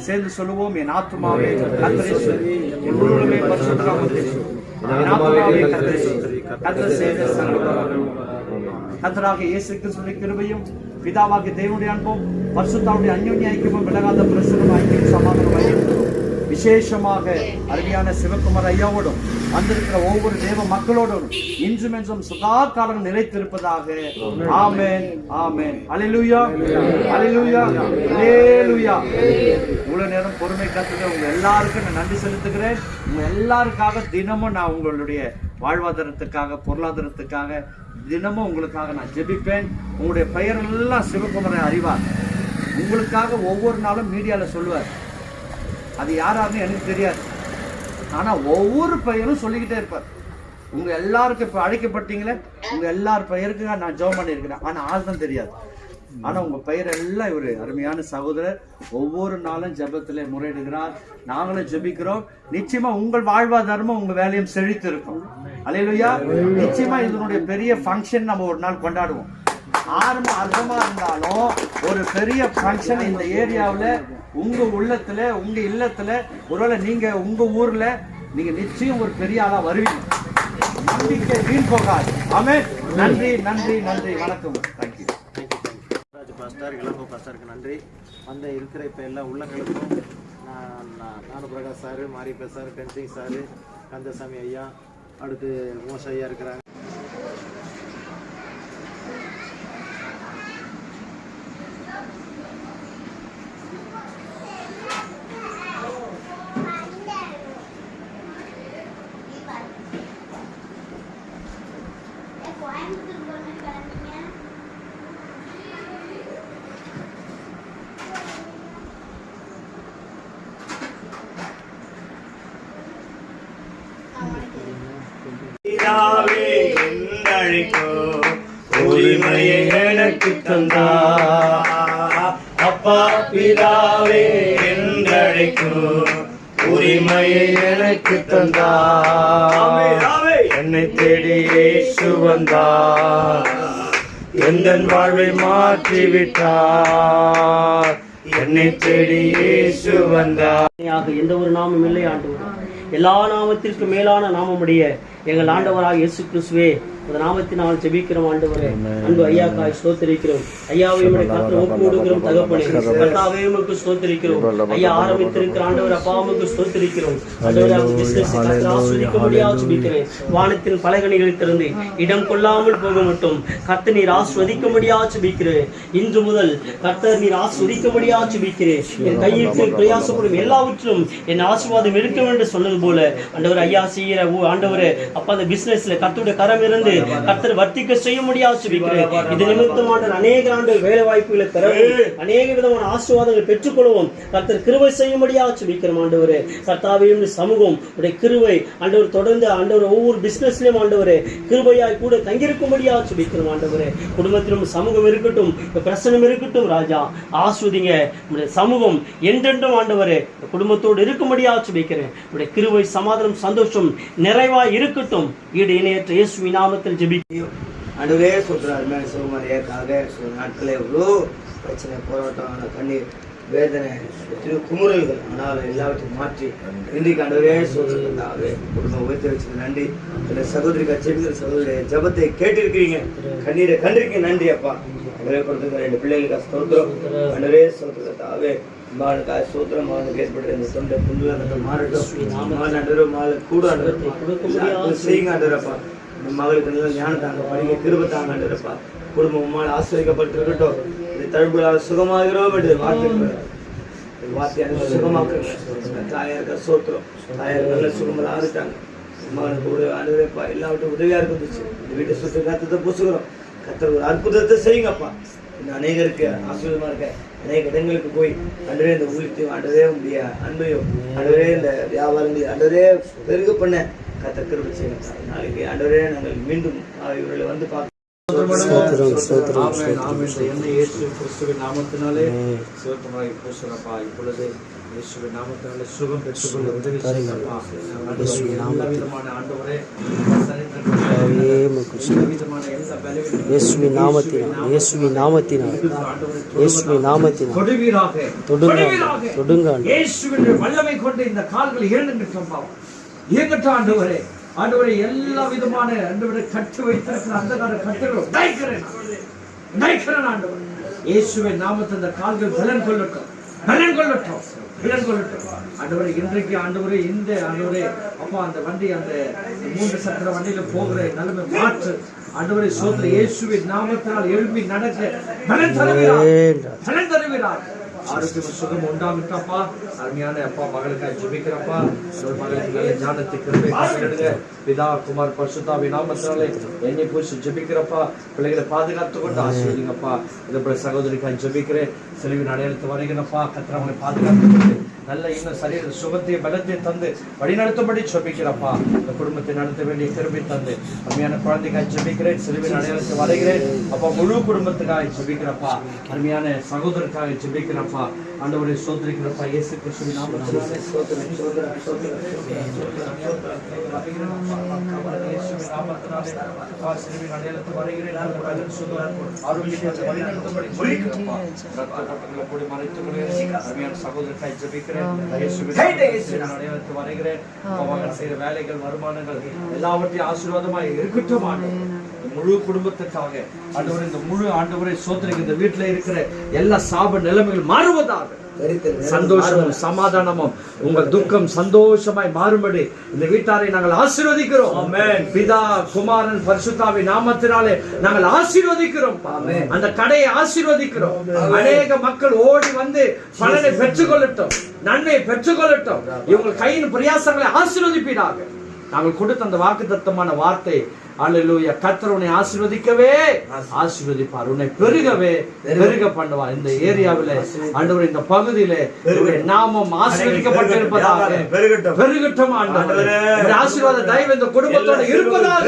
சேர்ந்து சொல்லுவோம். என் ஆத்துமாவே கர்த்தரை ஸ்துதி, என் முழுவதுமே பரிசுத்த நாமத்தை ஸ்துதி. என் ஆத்துமாவே கர்த்தரை ஸ்துதி. கர்த்தர் செய்த சகல கர்த்தராக இயேசு கிறிஸ்துவின் கிருபையும், பிதாவாகிய தேவனுடைய அன்பும், பரிசுத்தாவுடைய அந்யோன்ய ஐக்கியமும், விலகாத பிரசன்னம் ஐக்கியம் சமாதானம் விசேஷமாக அருமையான சிவகுமார் ஐயாவோடும் வந்திருக்கிற ஒவ்வொரு தேவ மக்களோடும் இன்றும் என்றும் சதா காலம் நிலைத்திருப்பதாக. ஆமென், ஆமென். அல்லேலூயா, அல்லேலூயா, அல்லேலூயா. இவ்வளவு நேரம் பொறுமை காத்துக்க உங்க எல்லாருக்கும் நான் நன்றி செலுத்துகிறேன். உங்க எல்லாருக்காக தினமும் நான் உங்களுடைய வாழ்வாதாரத்துக்காக, பொருளாதாரத்துக்காக தினமும் உங்களுக்காக நான் ஜெபிப்பேன். உங்களுடைய பெயர் எல்லாம் சிவகுமாரை அறிவார். உங்களுக்காக ஒவ்வொரு நாளும் மீடியால சொல்லுவார். அது யாராருன்னு எனக்கு தெரியாது, ஆனா ஒவ்வொரு பெயரும் சொல்லிக்கிட்டே இருப்பார். உங்க எல்லாருக்கும் இப்ப அழைக்கப்பட்டீங்களே, உங்க எல்லார் பெயருக்காக நான் ஜெபம் பண்ணியிருக்கிறேன், ஆனா ஆள் தான் தெரியாது. ஆனா உங்க பெயர் எல்லாம் இவரு அருமையான சகோதரர் ஒவ்வொரு நாளும் ஜெபத்திலே முறையிடுகிறார். நாங்களும் ஜெபிக்கிறோம். நிச்சயமா உங்கள் வாழ்வாதாரமும் உங்க வேலையும் செழித்து இருக்கும். அல்லேலூயா. நிச்சயமா இதனுடைய பெரிய ஃபங்க்ஷன் நம்ம ஒரு நாள் கொண்டாடுவோம். ஆரம்ப அர்த்தமா இருந்தாலும் ஒரு பெரிய ஃபங்க்ஷன் இந்த ஏரியாவில் உங்க உள்ளத்துல, உங்க இல்லத்துல, ஒருவேளை நீங்க உங்க ஊர்ல நீங்க நிச்சயம் ஒரு பெரிய ஆளா வருவீங்க. நம்பிக்கை வீண் போகாது. ஆமென். நன்றி, நன்றி, நன்றி. வணக்கம். தேங்க்யூ. பாஸ்டர், இளங்கோ பாஸ்டருக்கு நன்றி. வந்து இருக்கிற இப்போ எல்லா உள்ளங்களுக்கும் Gnanaprakash sir, Mariappa sir, Tenzing sir, Kandasamy ஐயா, அடுத்து மோச ஐயா இருக்கிறாங்க. எனக்கு தந்தார். அப்பா பிதாவே என்றழைக்கும் உரிமையை எனக்கு தந்தார். என்னை தேடி இயேசு வந்தார், எந்தன் வாழ்வை மாற்றிவிட்டார். என்னை தேடி இயேசு வந்தார். எந்த ஒரு நாமம் இல்லை ஆண்டவரே, எல்லா நாமத்திற்கு மேலான நாமமுடைய எங்கள் ஆண்டவராக இயேசு கிறிஸ்துவே, அந்த நாமத்தினால் ஜெபிக்கிறோம் ஆண்டவரே. அன்பு ஐயாக்காய் ஸ்தோத்திரிக்கிறோம். ஐயாவை கர்த்தர் ஒப்பு கொடுக்கிறோம் தகப்பனே. கர்த்தாவே உமக்கு ஸ்தோத்திரிக்கிறோம். ஐயா ஆரம்பித்திருக்கிற ஆண்டவர் அப்பாவுக்கு ஸ்தோத்திரிக்கிறோம். ஆண்டவரே அந்த பிசினஸ் கர்த்தர் ஆசீர்வதிக்கும்படியாக ஜெபிக்கிறேன். வானத்தின் பலகணிகளை திறந்து இடம் கொள்ளாமல் போக மட்டும் கர்த்தர் நீர் ஆசீர்வதிக்கும்படியாக ஜெபிக்கிறேன். இன்று முதல் கர்த்தர் நீர் ஆசீர்வதிக்கும்படியாக ஜெபிக்கிறேன். என் கையிற்கு பிரயாசப்படும் எல்லாவற்றிலும் என் ஆசீர்வாதம் இருக்க வேண்டும் சொன்னது போல ஆண்டவர் ஐயா செய்கிற ஆண்டவரே அப்பா அந்த பிசினஸ்ல கர்த்தருடைய கரம் இருந்து கர்த்தர் வர்த்திக்க செய்ய முடியாது ஜெபிக்கிறேன். இது நிமித்தமான அநேக ஆண்டு வேலை வாய்ப்புகளை பெறவும் அநேக விதமான ஆசீர்வாதங்களை பெற்றுக்கொள்வோம். கர்த்தர் கிருபை செய்ய முடியாது ஜெபிக்கிறோம் ஆண்டவரே. கர்த்தாவையும் சமூகம் உடைய கிருபை ஆண்டவர் தொடர்ந்து ஆண்டவர் ஒவ்வொரு பிசினஸ்லயும் ஆண்டவரே கிருபையாய் கூட தங்கியிருக்கும்படியாக ஜெபிக்கிறோம் ஆண்டவரே. குடும்பத்திலும் சமூகம் இருக்கட்டும், பிரசனம் இருக்கட்டும் ராஜா, ஆஸ்வதிங்க உடைய சமூகம் என்றென்றும் ஆண்டவரே குடும்பத்தோடு இருக்கும்படியாக ஜெபிக்கிறேன். உடைய கிருபை சமாதானம் சந்தோஷம் நிறைவாய் இருக்கட்டும். ஈடு இணையற்ற இயேசுவின் நாமத்தில் ஜெபிக்கிறோம். ஆண்டவரே சொல்றாரு அருமையான சிவமரியாக்காக சில நாட்களே எவ்வளோ பிரச்சனை, போராட்டம், கண்ணீர், வேதனை, எத்தனையோ குமுறல்கள், ஆனாலும் எல்லாவற்றையும் மாற்றி இன்றைக்கு ஆண்டவரே சொல்றாங்க குடும்பம் உயர்த்தி வச்சது நன்றி. இந்த சகோதரிக்கு செபிக்கிற சகோதரி ஜபத்தை கேட்டிருக்கிறீங்க, கண்ணீரை கண்டிருக்கீங்க, நன்றி அப்பா. ஆண்டவரே கொடுத்துருக்க 2 பிள்ளைகளுக்கு ஸ்தோத்திரம். ஆண்டவரே சொல்றதாவே மகனுக்காக சோத்திரம், மகனுக்கு ஏற்படுற இந்த தொண்டை புண்ணுல மாறட்டும். ஆண்டவரே மகளை கூட செய்யுங்க ஆண்டவரப்பா. இந்த மகளுக்கு நல்ல ஞானம் தாங்க, படிக்க கிருபை தாங்க ஆண்டவரப்பா. குடும்பம் உம்மால் ஆசிரியக்கப்பட்டிருக்கட்டும். இந்த தழும்புகளால் சுகமாகிறோம் என்று வார்த்தையான சுகமாக்குறோம். தாயாருக்கா சோத்திரம், தாயார் நல்ல சுகமெல்லாம் இருக்காங்க. மகனுக்கு கூட ஆண்டவரப்பா எல்லாவற்றும் உதவியா இருந்துச்சு. இந்த வீட்டை சுற்றி கத்தத்தை பூசுகிறோம். கத்தர் ஒரு அற்புதத்தை செய்யுங்கப்பா. இன்னும் அநேகருக்கு ஆசீர்வாதமா இருக்க அநேக இடங்களுக்கு போய் ஆண்டவரே இந்த ஊழியத்தையும் ஆண்டவரே உடைய அன்பையும் ஆண்டவரே இந்த வியாபாரங்களையும் ஆண்டவரே பெருக பண்ண கர்த்தர் கிருபை செய்யுங்க. நாளைக்கு ஆண்டவரே நாங்கள் மீண்டும் இவர்களை வந்து பார்க்க நாமத்தினாலே சிவத்தமாய் பூசுறப்பா. இப்பொழுது இயேசுவின் நாமத்தினாலே சுகம் பெற்றுக்கொள்ள உதவி செய்யுங்கப்பா. எல்லா விதமான ஆண்டவரே வல்லமை கொண்டு இந்த கால்கள் இயங்கட்டும் ஆண்டவரே. ஆண்டவரை எல்லா விதமான ஆண்டவரை கட்டு வைத்திருக்கிற அந்த கட்டுகள் ஆண்டவர் இயேசுவின் நாமத்தில் இந்த கால்கள் பலன் கொள்ளட்டும். ஆண்டவரை இன்றைக்கு ஆண்டவரே இந்த ஆண்டவரே அப்பா அந்த வண்டி அந்த 3 சக்கர வண்டியில போகிற நிலைமை மாற்று ஆண்டவரை சோதர இயேசுவின் நாமத்தால் எழுப்பி நடக்க பலன் தருவீரார். ஆரோக்கியம் சுகம் உண்டாமிட்டப்பா. அருமையான அப்பா மகளுக்காக ஜெபிக்கிறப்பா. மகளுக்கு நல்ல ஞானத்தை கிருபை கொடுங்க. பிதா குமார் பரிசுத்தாவின் நாமத்தினாலே என்னை பூசி ஜெபிக்கிறப்பா. பிள்ளைகளை பாதுகாத்து கொண்டு ஆசீர்வதிங்கப்பா. இதை போல சகோதரிக்காக ஜெபிக்கிறேன். செலவின் அடையாளத்தை வரைகிறப்பா. கர்த்தர் அவங்களை பாதுகாத்து கொண்டு நல்ல இன்னும் சரீர சுகத்தை பலத்தை தந்து வழிநடத்தும்படி ஜெபிக்கிறப்பா. இந்த குடும்பத்தை நடத்த வேண்டிய கிருபை தந்து அருமையான குழந்தைக்காக ஜெபிக்கிறேன். செலவின் அடையாளத்தை வரைகிறேன் அப்பா. முழு குடும்பத்துக்காக ஜெபிக்கிறப்பா. அருமையான சகோதரருக்காக ஜெபிக்கிறப்பா. ஆண்டவரை சோதரிக்கிறப்பா. இயேசு கிறிஸ்துவின் நாமத்தினாலே வேலைகள் வருமானங்கள் எல்லாவற்றையும் ஆசீர்வாதமாக இருக்கட்டும். முழு குடும்பத்துக்காக ஆண்டவரை இந்த முழு ஆண்டவரை சோதனைக்கு இந்த வீட்டில் இருக்கிற எல்லா சாப நிலைமைகள் மாறுவதாக சந்தோஷமும் சமாதானமும் உங்கள் துக்கம் சந்தோஷமாய் மாறும்படி இந்த வீட்டாரை நாங்கள் ஆசீர்வதிக்கிறோம். பிதா குமாரன் பரிசுத்தாவின் நாமத்தினாலே நாங்கள் ஆசீர்வதிக்கிறோம். அந்த கடையை ஆசீர்வதிக்கிறோம். அநேக மக்கள் ஓடி வந்து பலனை பெற்றுக்கொள்ளட்டும், நன்மையை பெற்றுக்கொள்ளட்டும். இவங்கள் கையின் பிரயாசங்களை ஆசீர்வதிப்பீராக. நாங்கள் கொடுத்த அந்த வாக்குத்தத்தமான வார்த்தை அல்லேலூயா. கர்த்தர் உன்னை ஆசீர்வதிக்கவே ஆசீர்வதிப்பார், உன்னை பெருகவே பெருக பண்ணுவார். இந்த ஏரியாவிலே ஆண்டவரே இந்த பகுதியிலே நாமம் ஆசீர்வதிக்கப்பட்டிருப்பதாக பெருகட்டும். ஆண்டவரே ஆசீர்வாத தயவு இந்த குடும்பத்தோடு இருப்பதாக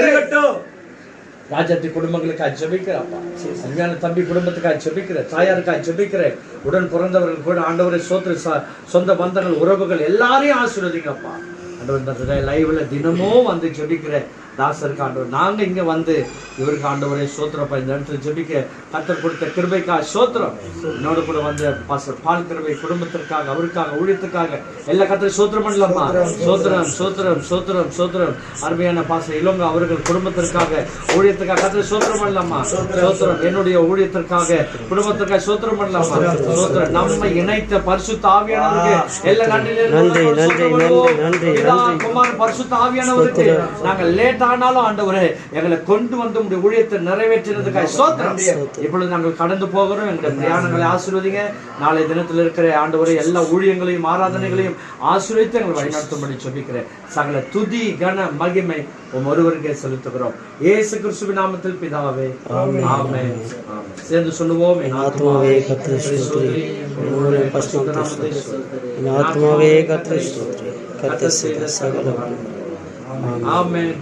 ராஜாத்தி குடும்பங்களுக்காக ஜெபிக்கிறப்பா. அருமையான தம்பி குடும்பத்துக்காக ஜெபிக்கிறேன், தாயாருக்காக ஜெபிக்கிறேன், உடன் பிறந்தவர்கள் கூட ஆண்டவரை சோத்திர சொந்த பந்தங்கள் உறவுகள் எல்லாரையும் ஆசீர்வதிங்கப்பா. ஆண்டவர் லைவ்ல தினமும் வந்து ஜெபிக்கிற தாசருக்கு ஆண்டவர் நாங்க இங்க வந்து இவருக்கு ஆண்டவரை சோத்திரப்பா. இந்த இடத்துல ஜெபிக்க கர்த்தர் கொடுத்த கிருபைக்காக சோத்திரம். என்னோட கூட வந்து பாஸ்டர் பால் கிருபை குடும்பத்திற்காக அவருக்காக ஊழியத்துக்காக எல்லா கர்த்தர் சோத்திரம் பண்ணலாமா? சோத்திரம் சோத்திரம் சோத்திரம் சோத்திரம். அருமையான பாஸ்டர் இளங்க அவர்கள் குடும்பத்திற்காக ஊழியத்துக்காக கர்த்தர் சோத்திரம் பண்ணலாமா? சோத்திரம். என்னுடைய ஊழியத்திற்காக குடும்பத்திற்காக சோத்திரம் பண்ணலாமா? சோத்திரம். நம்மை இணைத்த பரிசுத்த ஆவியானவருக்கு எல்லா நன்றி குமார் பரிசுத்த ஆவியானவருக்கு நாங்கள் லேட் ஆனாலும் ஆண்டவரே எங்களை கொண்டு வந்து உங்களுடைய ஊழியத்தை நிறைவேற்றினதுக்காக சோத்திரம். இப்பொழுது நாங்கள் கடந்து போகிறோம். எங்களுடைய பிரயாணங்களை ஆசீர்வதிங்க. நாளைய தினத்தில் இருக்கிற ஆண்டவரே எல்லா ஊழியங்களையும் ஆராதனைகளையும் ஆசீர்வதித்து எங்களை வழிநடத்தும்படி ஜெபிக்கிறேன். சகல துதி கன மகிமை ஒருவருக்கே செலுத்துகிறோம். இயேசு கிறிஸ்துவின் நாமத்தில் பிதாவே ஆமென். சேர்ந்து சொல்லுவோம். என் ஆத்துமாவே கர்த்தரை ஸ்தோத்திரி, உம்முடைய பரிசுத்த நாமத்தை ஸ்தோத்திரி. என் ஆத்துமாவே கர்த்தரை ஸ்தோத்திரி, கர்த்தர் செய்த சகல ஆமென்.